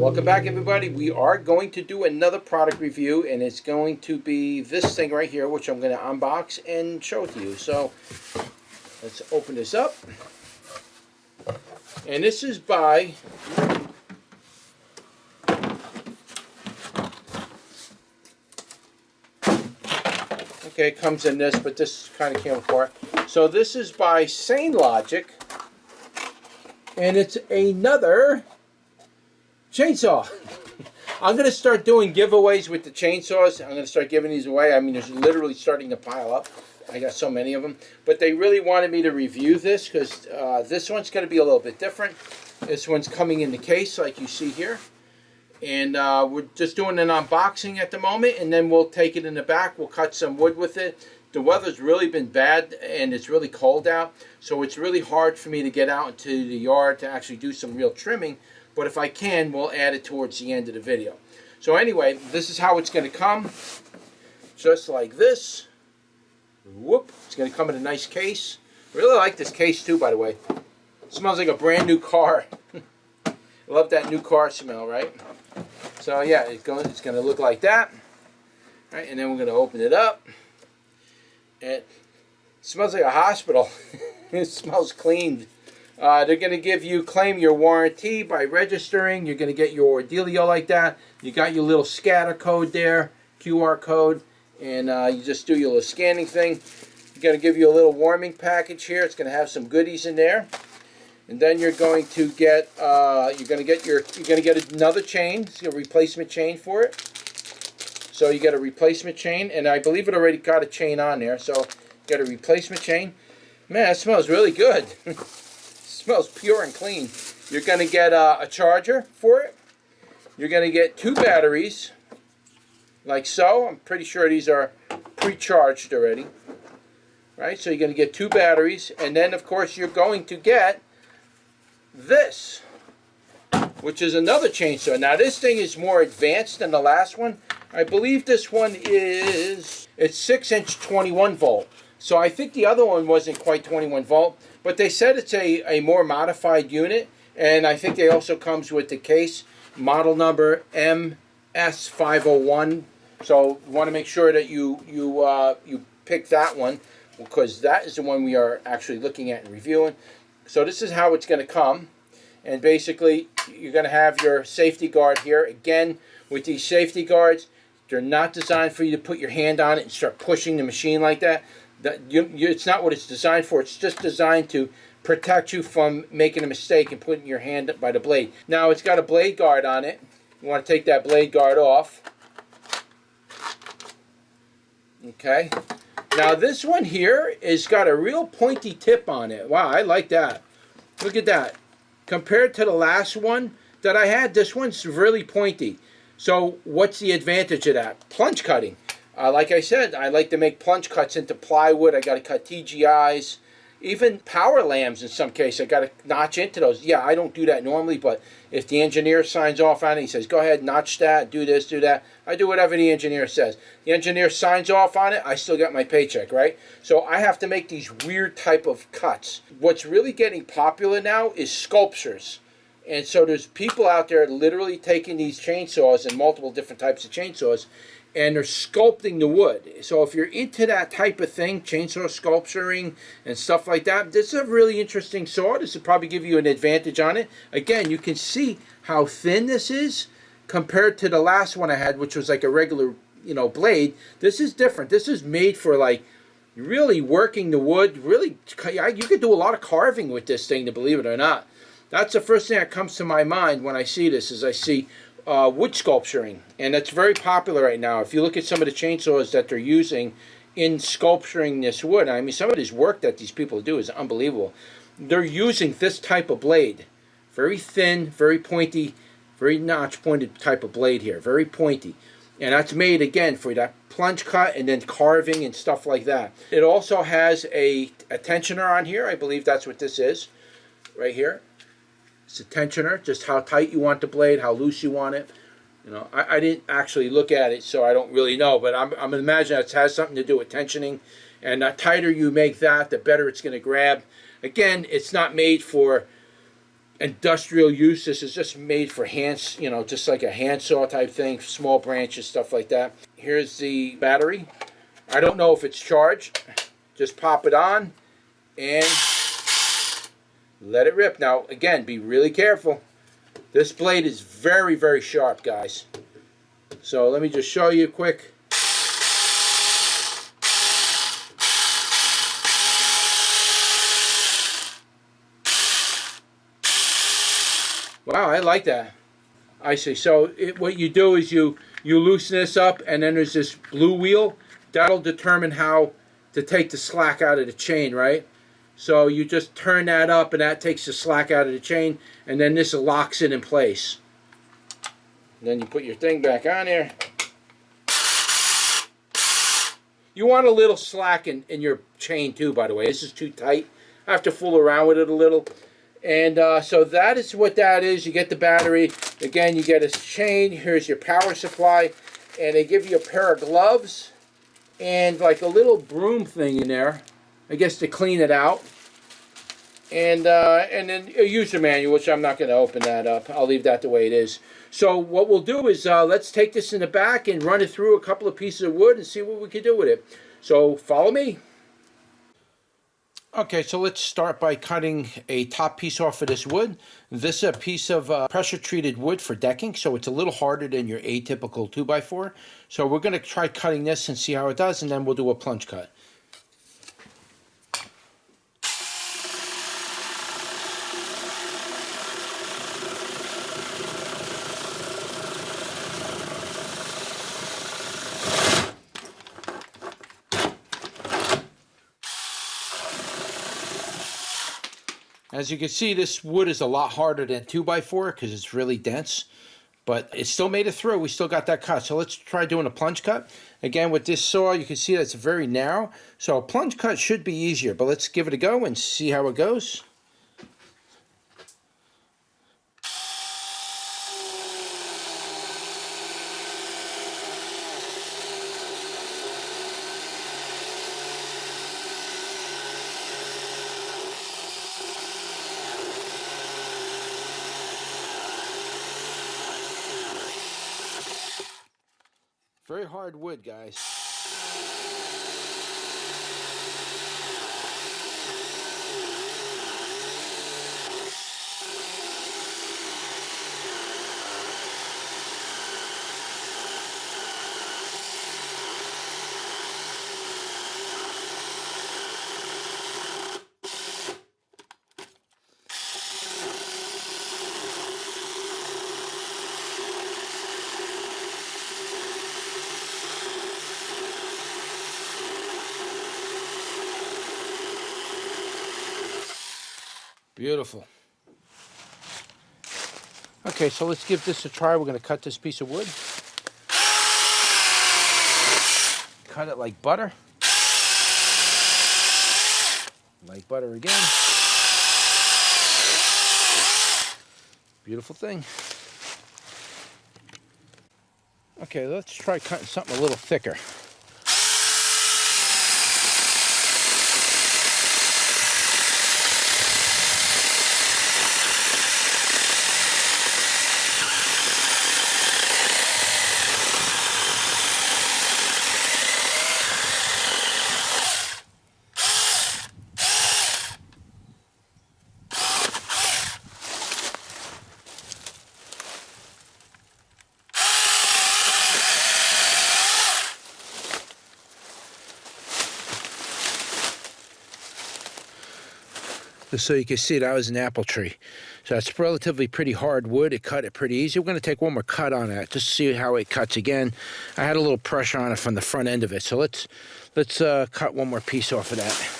Welcome back, everybody. We are going to do another product review, and it's going to be this thing right here, which I'm going to unbox and show to you. So let's open this up. And this is by it comes in this, but this kind of came apart. So this is by Sainlogic, and it's another chainsaw. I'm going to start doing giveaways with the chainsaws. I'm going to start giving these away. I mean, there's literally starting to pile up. I got so many of them. But they really wanted me to review this because this one's going to be a little bit different. This one's coming in the case like you see here. And we're just doing an unboxing at the moment, and then we'll take it in the back. We'll cut some wood with it. The weather's really been bad, and it's really cold out. So it's really hard for me to get out into the yard to actually do some real trimming. But if I can, we'll add it towards the end of the video. So anyway, this is how it's going to come. Just like this. Whoop. It's going to come in a nice case. Really like this case too, by the way. It smells like a brand new car. Love that new car smell, right? So yeah, it's going to look like that. All right, and then we're going to open it up. It smells like a hospital. It smells clean. They're going to claim your warranty by registering. You're going to get your dealio like that. You got your little scatter code there, QR code, and you just do your little scanning thing. You're going to give you a little warming package here. It's going to have some goodies in there, and then you're going to get another chain. It's a replacement chain for it. So you get a replacement chain, and I believe it already got a chain on there. So you got a replacement chain. Man, that smells really good. Smells pure and clean. You're going to get a charger for it. You're going to get 2 batteries, like so. I'm pretty sure these are pre-charged already. Right? So you're going to get 2 batteries, and then of course you're going to get this, which is another chainsaw. Now this thing is more advanced than the last one. I believe this one it's 6-inch 21 volt. So I think the other one wasn't quite 21 volt. But they said it's a more modified unit, and I think they also comes with the case, model number MS501. So you want to make sure that you pick that one, because that is the one we are actually looking at and reviewing. So this is how it's going to come, and basically you're going to have your safety guard here. Again, with these safety guards, they're not designed for you to put your hand on it and start pushing the machine like that. It's not what it's designed for. It's just designed to protect you from making a mistake and putting your hand by the blade. Now it's got a blade guard on it. You want to take that blade guard off. Okay. Now this one here has got a real pointy tip on it. Wow, I like that. Look at that. Compared to the last one that I had, this one's really pointy. So what's the advantage of that? Plunge cutting. Like I said, I like to make plunge cuts into plywood. I got to cut TGIs, even power lambs in some case. I got to notch into those. Yeah, I don't do that normally, but if the engineer signs off on it, he says, go ahead, notch that, do this, do that. I do whatever the engineer says. The engineer signs off on it, I still get my paycheck, right? So I have to make these weird type of cuts. What's really getting popular now is sculptures. And so there's people out there literally taking these chainsaws and multiple different types of chainsaws, and they're sculpting the wood. So if you're into that type of thing, chainsaw sculpturing and stuff like that, this is a really interesting saw. This will probably give you an advantage on it. Again, you can see how thin this is compared to the last one I had, which was like a regular, blade. This is different. This is made for like really working the wood. Really, you could do a lot of carving with this thing, to believe it or not. That's the first thing that comes to my mind when I see this, is I see wood sculpturing, and that's very popular right now. If you look at some of the chainsaws that they're using in sculpturing this wood, I mean, some of this work that these people do is unbelievable. They're using this type of blade, very thin, very pointy, very notch pointed type of blade here, very pointy, and that's made again for that plunge cut and then carving and stuff like that. It also has a tensioner on here. I believe that's what this is right here. It's a tensioner, just how tight you want the blade, how loose you want it. I didn't actually look at it, so I don't really know, but I'm imagining it has something to do with tensioning. And the tighter you make that, the better it's going to grab. Again, it's not made for industrial use. This is just made for hands, you know, just like a handsaw type thing, small branches, stuff like that. Here's the battery. I don't know if it's charged. Just pop it on and let it rip. Now, again, be really careful. This blade is very, very sharp, guys. So let me just show you quick. Wow, I like that. I see. So what you do is you loosen this up, and then there's this blue wheel. That'll determine how to take the slack out of the chain, right? So you just turn that up, and that takes the slack out of the chain, and then this locks it in place. And then you put your thing back on there. You want a little slack in your chain too, by the way. This is too tight. I have to fool around with it a little. And so that is what that is. You get the battery. Again, you get a chain. Here's your power supply. And they give you a pair of gloves and like a little broom thing in there, I guess, to clean it out. And then a user manual, which I'm not going to open that up. I'll leave that the way it is. So what we'll do is let's take this in the back and run it through a couple of pieces of wood and see what we can do with it. So follow me. Okay, so let's start by cutting a top piece off of this wood. This is a piece of pressure-treated wood for decking, so it's a little harder than your atypical 2x4. So we're going to try cutting this and see how it does, and then we'll do a plunge cut. As you can see, this wood is a lot harder than 2x4 because it's really dense, but it still made it through. We still got that cut. So let's try doing a plunge cut. Again, with this saw, you can see that's very narrow. So a plunge cut should be easier, but let's give it a go and see how it goes. Very hard wood, guys. Beautiful. Okay, so let's give this a try. We're going to cut this piece of wood. Cut it like butter. Like butter again. Beautiful thing. Okay, let's try cutting something a little thicker. Just so you can see, that was an apple tree. So that's relatively pretty hard wood. It cut it pretty easy. We're going to take one more cut on that just to see how it cuts again. I had a little pressure on it from the front end of it. So let's cut one more piece off of that.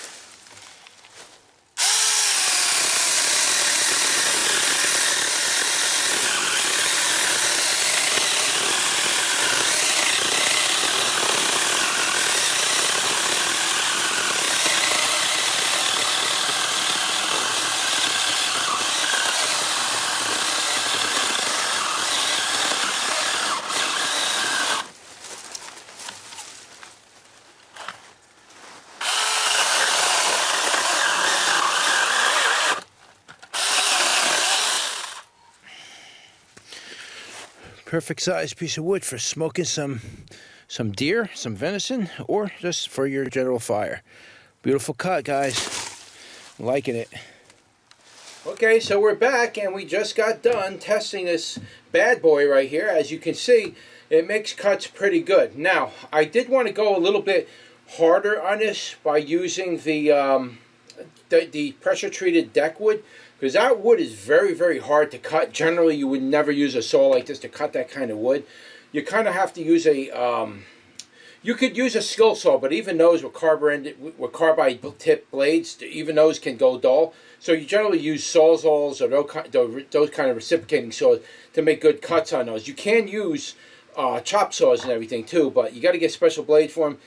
Perfect size piece of wood for smoking some deer, some venison, or just for your general fire. Beautiful cut, guys. Liking it. Okay, so we're back, and we just got done testing this bad boy right here. As you can see, it makes cuts pretty good. Now, I did want to go a little bit harder on this by using the pressure-treated deck wood, because that wood is very, very hard to cut. Generally, you would never use a saw like this to cut that kind of wood. You kind of have to use a... you could use a skill saw, but even those with carbide tip blades, even those can go dull. So you generally use sawzalls or those kind of reciprocating saws to make good cuts on those. You can use chop saws and everything too, but you got to get special blades for them.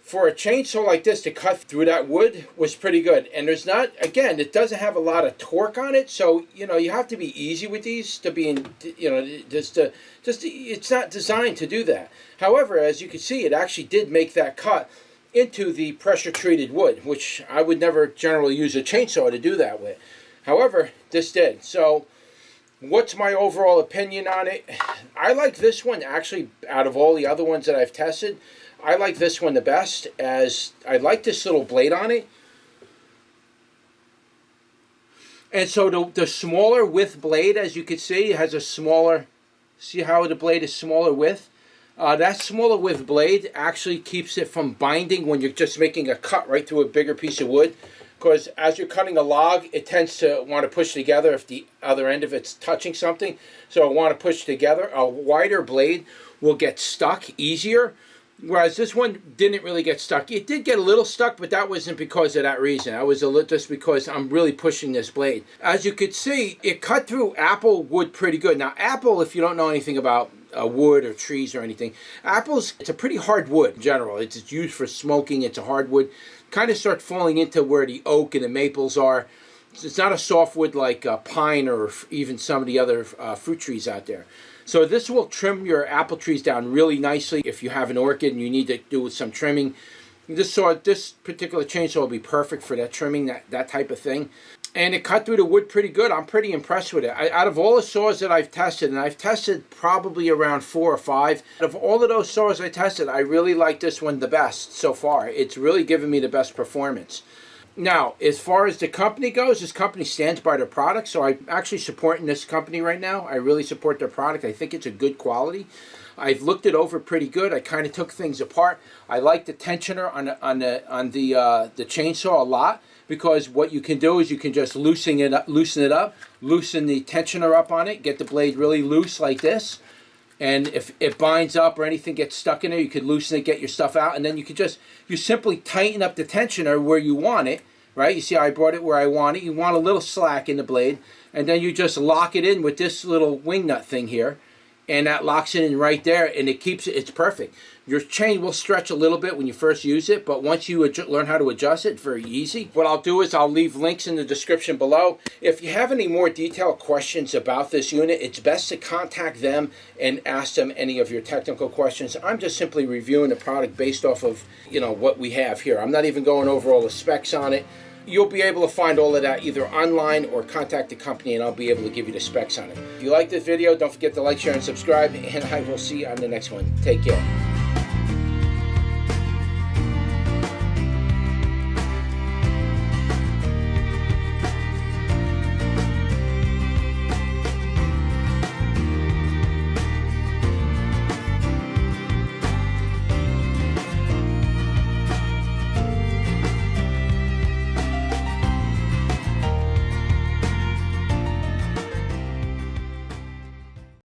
For a chainsaw like this to cut through that wood was pretty good. And there's not, again, it doesn't have a lot of torque on it, so you know you have to be easy with these to be in, you know, it's not designed to do that. However, as you can see, it actually did make that cut into the pressure treated wood, which I would never generally use a chainsaw to do that with. However, this did. So what's my overall opinion on it? I like this one actually out of all the other ones that I've tested. I like this one the best, as I like this little blade on it. And so the smaller width blade, as you can see, has a smaller, see how the blade is smaller width? That smaller width blade actually keeps it from binding when you're just making a cut right through a bigger piece of wood. Because as you're cutting a log, it tends to want to push together if the other end of it's touching something. So it want to push together. A wider blade will get stuck easier. Whereas this one didn't really get stuck. It did get a little stuck, but that wasn't because of that reason. That was just because I'm really pushing this blade. As you could see, it cut through apple wood pretty good. Now, apple, if you don't know anything about wood or trees or anything, it's a pretty hard wood in general. It's used for smoking. It's a hard wood. Kind of start falling into where the oak and the maples are. It's not a soft wood like pine or even some of the other fruit trees out there. So this will trim your apple trees down really nicely if you have an orchid and you need to do some trimming. This particular chainsaw will be perfect for that trimming, that type of thing. And it cut through the wood pretty good. I'm pretty impressed with it. Out of all the saws that I've tested, and I've tested probably around 4 or 5, out of all of those saws I tested, I really like this one the best so far. It's really given me the best performance. Now, as far as the company goes, this company stands by their product, so I'm actually supporting this company right now. I really support their product. I think it's a good quality. I've looked it over pretty good. I kind of took things apart. I like the tensioner on the chainsaw a lot, because what you can do is you can just loosen it up, loosen the tensioner up on it, get the blade really loose like this. And if it binds up or anything gets stuck in there, you could loosen it, get your stuff out, and then you simply tighten up the tensioner where you want it, right? You see how I brought it where I want it. You want a little slack in the blade, and then you just lock it in with this little wing nut thing here, and that locks it in right there, and it keeps it, it's perfect. Your chain will stretch a little bit when you first use it, but once you learn how to adjust it, it's very easy. What I'll do is I'll leave links in the description below. If you have any more detailed questions about this unit, it's best to contact them and ask them any of your technical questions. I'm just simply reviewing the product based off of, you know, what we have here. I'm not even going over all the specs on it. You'll be able to find all of that either online or contact the company, and I'll be able to give you the specs on it. If you like this video, don't forget to like, share, and subscribe, and I will see you on the next one. Take care.